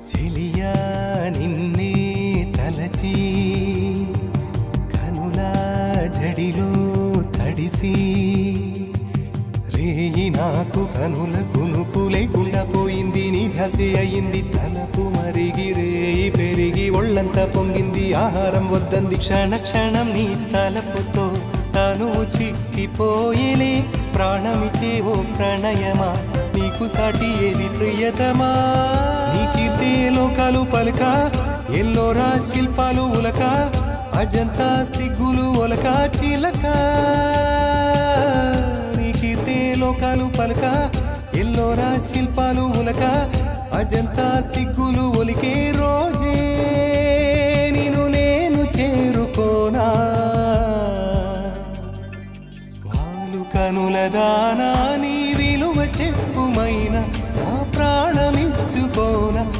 చెలియా నిన్నే తలచి కనుల జడిలో తడిసి రేయి నాకు కనుల కునుకు లేకుండా పోయింది నీ ధ్యాసే అయింది తలపు మరిగి రేయి పెరిగి ఒళ్ళంతా పొంగింది ఆహారం వద్దంది క్షణ క్షణం నీ తలపుతో తను చిక్కిపోయేలే ప్రాణమిచే ఓ ప్రణయమా నీకు సాటి ఏది ప్రియతమా నీ కీర్తి లోకాలు పలక ఎల్లోరా శిల్పాలు ఉలక అజంతా సిగ్గులు ఒలక చిలక నీ కీర్తి లోకాలు పలక ఎల్లోరా శిల్పాలు ఉలక అజంతా సిగ్గులు ఒలికే రోజే నిన్ను నేను చేరుకోనా వాలు కనుల దానా